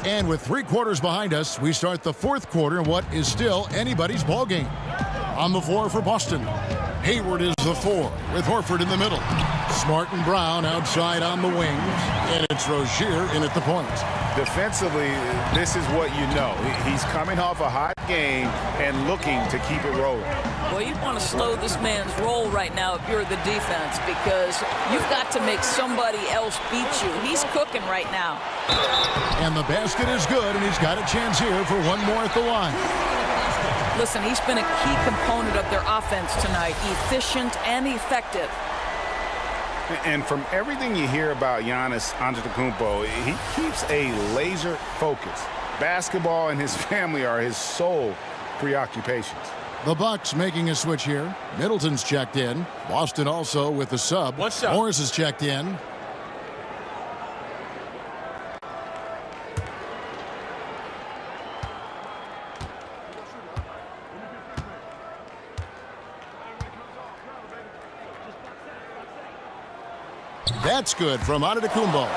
And with 3 quarters behind us, we start the 4th quarter in what is still anybody's ball game. On the floor for Boston, Hayward is the 4 with Horford in the middle. Smart and Brown outside on the wings, and it's Rozier in at the point. Defensively, this is what you know. He's coming off a hot game and looking to keep it rolling. Well, you want to slow this man's roll right now if you're the defense, because you've got to make somebody else beat you. He's cooking right now. And the basket is good, and he's got a chance here for one more at the line. Listen, he's been a key component of their offense tonight, efficient and effective. And from everything you hear about Giannis Antetokounmpo, he keeps a laser focus. Basketball and his family are his sole preoccupations. The Bucks making a switch here. Middleton's checked in. Boston also with the sub. Morris is checked in. That's good from Antetokounmpo.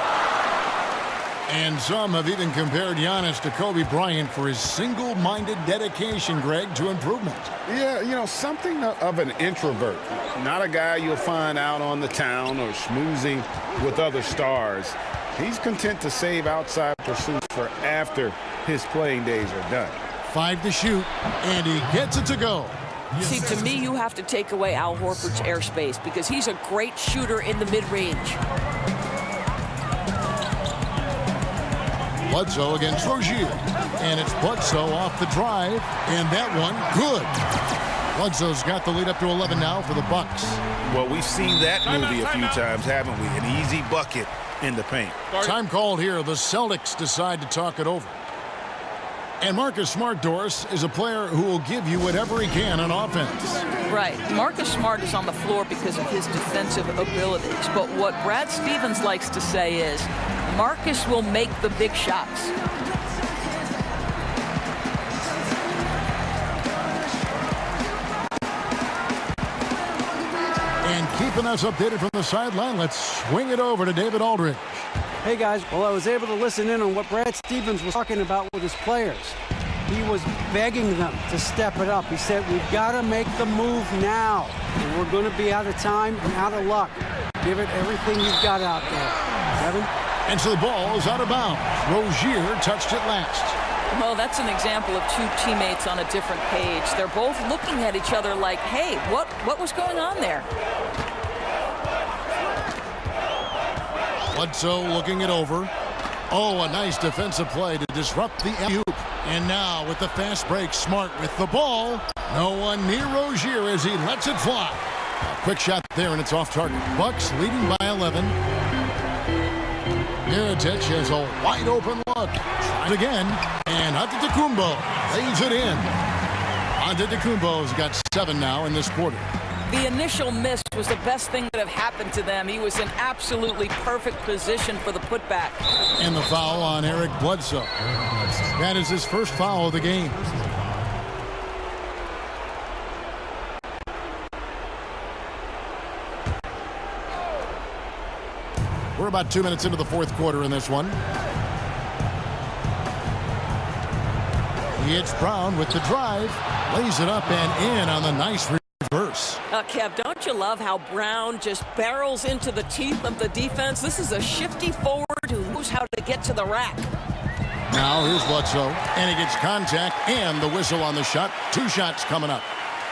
And some have even compared Giannis to Kobe Bryant for his single-minded dedication, Greg, to improvement. Yeah, you know, something of an introvert. Not a guy you'll find out on the town or schmoozing with other stars. He's content to save outside pursuits for after his playing days are done. 5 to shoot, and he gets it to go. See, to me, you have to take away Al Horford's airspace because he's a great shooter in the mid-range. Bledsoe against Rozier. And it's Bledsoe off the drive, and that one good. Bledsoe's got the lead up to 11 now for the Bucks. Well, we've seen that movie a few times, haven't we? An easy bucket in the paint. Time called here. The Celtics decide to talk it over. And Marcus Smart, Doris, is a player who will give you whatever he can on offense. Right. Marcus Smart is on the floor because of his defensive abilities. But what Brad Stevens likes to say is, Marcus will make the big shots. And keeping us updated from the sideline, let's swing it over to David Aldridge. Hey guys, well, I was able to listen in on what Brad Stevens was talking about with his players. He was begging them to step it up. He said, we've got to make the move now. And we're going to be out of time and out of luck. Give it everything you've got out there. Kevin? And so the ball is out of bounds. Rozier touched it last. Well, that's an example of two teammates on a different page. They're both looking at each other like, hey, what was going on there? Bledsoe looking it over. Oh, a nice defensive play to disrupt the alley-oop. And now with the fast break, Smart with the ball. No one near Rozier as he lets it fly. A quick shot there, and it's off target. Bucks leading by 11. Mirotic has a wide open look. Tries again, and Antetokounmpo lays it in. Antetokounmpo's got 7 now in this quarter. The initial miss was the best thing that have happened to them. He was in absolutely perfect position for the putback. And the foul on Eric Bledsoe. That is his first foul of the game. We're about 2 minutes into the fourth quarter in this one. It's Brown with the drive. Lays it up and in on the nice reverse. Kev, don't you love how Brown just barrels into the teeth of the defense? This is a shifty forward who knows how to get to the rack. Now here's Bledsoe, and he gets contact and the whistle on the shot. 2 shots coming up.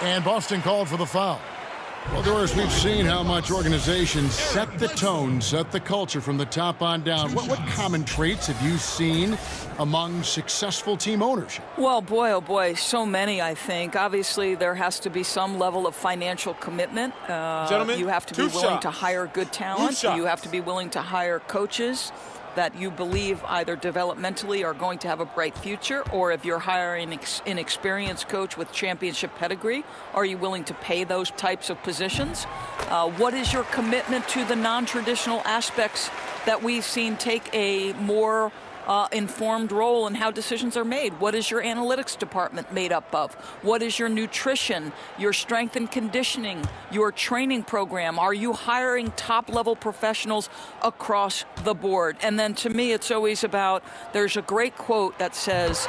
And Boston called for the foul. Well, Doris, we've seen how much organizations set the tone, set the culture from the top on down. What common traits have you seen among successful team ownership? Well, boy, oh boy, so many, I think. Obviously, there has to be some level of financial commitment. Gentlemen, you have to be willing to hire good talent. You have to be willing to hire coaches that you believe either developmentally are going to have a bright future, or if you're hiring an experienced coach with championship pedigree, are you willing to pay those types of positions? What is your commitment to the non-traditional aspects that we've seen take a more informed role in how decisions are made. What is your analytics department made up of? What is your nutrition, your strength and conditioning, your training program? Are you hiring top-level professionals across the board? And then to me, it's always about, there's a great quote that says,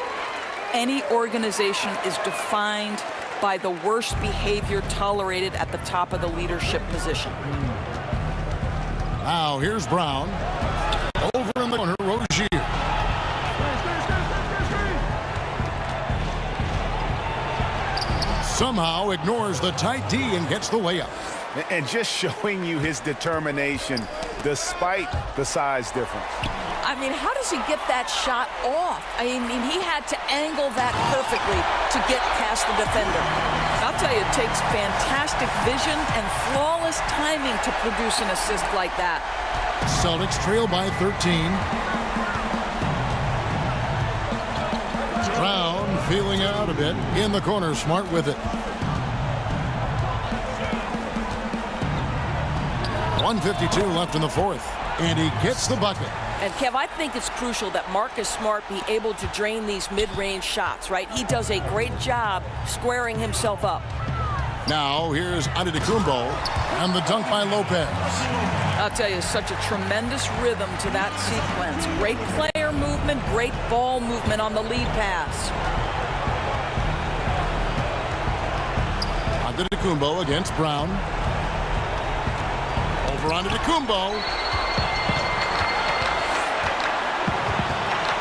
any organization is defined by the worst behavior tolerated at the top of the leadership position. Now here's Brown. Over in the corner, Rozier. Somehow ignores the tight D and gets the layup. And just showing you his determination despite the size difference. I mean, how does he get that shot off? I mean, he had to angle that perfectly to get past the defender. I'll tell you, it takes fantastic vision and flawless timing to produce an assist like that. Celtics trail by 13. Brown feeling out a bit. In the corner, Smart with it. 1:52 left in the fourth. And he gets the bucket. And, Kev, I think it's crucial that Marcus Smart be able to drain these mid-range shots, right? He does a great job squaring himself up. Now, here's Antetokounmpo and the dunk by Lopez. I'll tell you, such a tremendous rhythm to that sequence. Great player movement, great ball movement on the lead pass. Antetokounmpo against Brown. Over Antetokounmpo.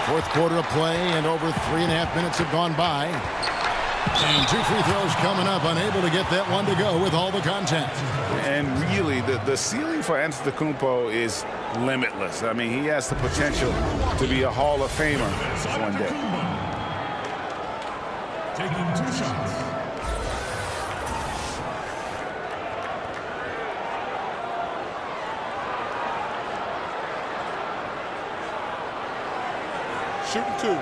Fourth quarter of play, and over 3.5 minutes have gone by. And 2 free throws coming up, unable to get that one to go with all the contact. And really, the ceiling for Antetokounmpo is limitless. I mean, he has the potential to be a Hall of Famer one day. Taking 2 shots. Shooting 2.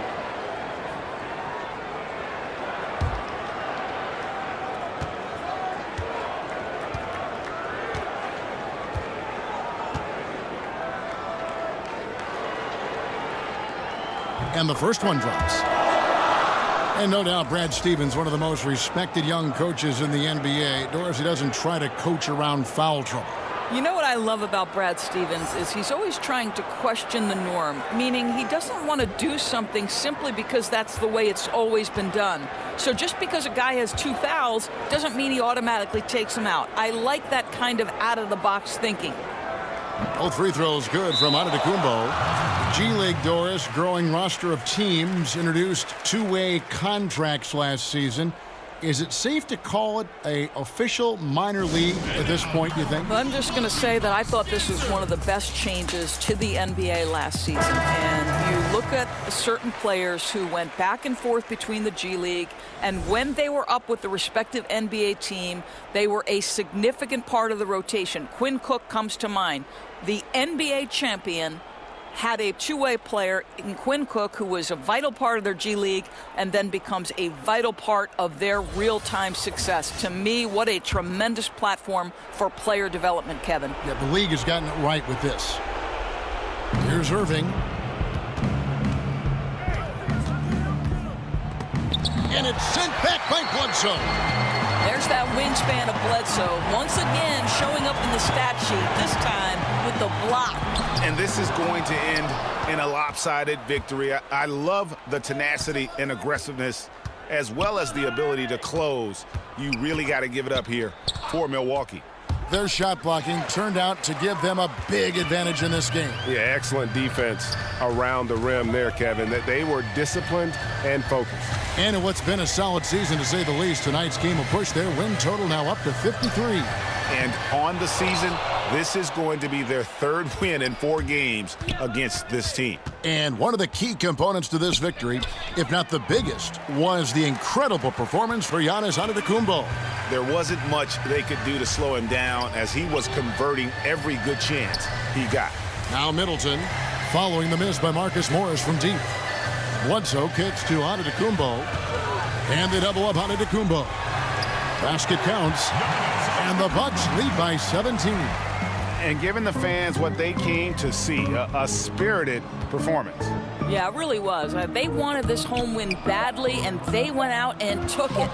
And the first one drops. And no doubt Brad Stevens, one of the most respected young coaches in the NBA. Doris, he doesn't try to coach around foul trouble. You know what I love about Brad Stevens is he's always trying to question the norm, meaning he doesn't want to do something simply because that's the way it's always been done. So just because a guy has 2 fouls doesn't mean he automatically takes them out. I like that kind of out-of-the-box thinking. Both free throws good from Antetokounmpo. G-League, Doris, growing roster of teams, introduced 2-way contracts last season. Is it safe to call it a official minor league at this point, you think? Well, I'm just going to say that I thought this was one of the best changes to the NBA last season. And you look at certain players who went back and forth between the G League, and when they were up with the respective NBA team, they were a significant part of the rotation. Quinn Cook comes to mind. The NBA champion had a 2-way player in Quinn Cook who was a vital part of their G League and then becomes a vital part of their real-time success. To me, what a tremendous platform for player development, Kevin. Yeah, the league has gotten it right with this. Here's Irving. And it's sent back by Bledsoe. There's that wingspan of Bledsoe, once again showing up in the stat sheet, this time with the block. And this is going to end in a lopsided victory. I love the tenacity and aggressiveness as well as the ability to close. You really got to give it up here for Milwaukee. Their shot blocking turned out to give them a big advantage in this game. Yeah, excellent defense around the rim there, Kevin. That they were disciplined and focused. And in what's been a solid season, to say the least, tonight's game will push their win total now up to 53. And on the season, this is going to be their 3rd win in 4 games against this team. And one of the key components to this victory, if not the biggest, was the incredible performance for Giannis Antetokounmpo. There wasn't much they could do to slow him down as he was converting every good chance he got. Now Middleton, following the miss by Marcus Morris from deep. Bledsoe kicks to Antetokounmpo, and they double up Antetokounmpo. Basket counts, and the Bucks lead by 17. And giving the fans what they came to see, a spirited performance. Yeah, it really was. They wanted this home win badly, and they went out and took it.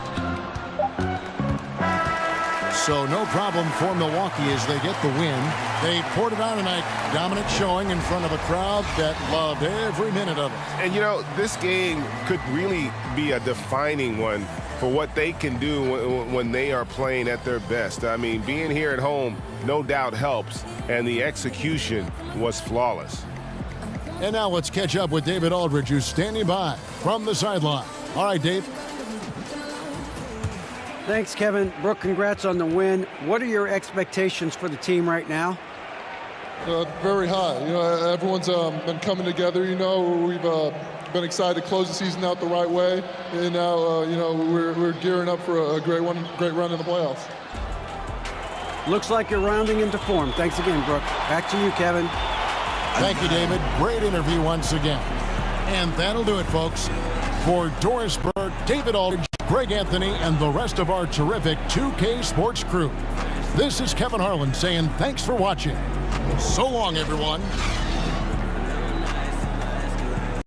So no problem for Milwaukee as they get the win. They poured it on tonight. Dominant showing in front of a crowd that loved every minute of it. And, you know, this game could really be a defining one for what they can do when they are playing at their best. I mean, being here at home no doubt helps, and the execution was flawless. And now let's catch up with David Aldridge, who's standing by from the sideline. All right, Dave. Thanks, Kevin. Brooke, congrats on the win. What are your expectations for the team right now? Very high. You know, everyone's been coming together. You know, we've been excited to close the season out the right way, and now you know we're gearing up for a great run in the playoffs. Looks like you're rounding into form. Thanks again, Brooke. Back to you, Kevin. Thank you, David. Great interview once again. And that'll do it, folks. For Doris Burke, David Aldridge, Greg Anthony, and the rest of our terrific 2K Sports crew, this is Kevin Harlan saying thanks for watching. So long, everyone.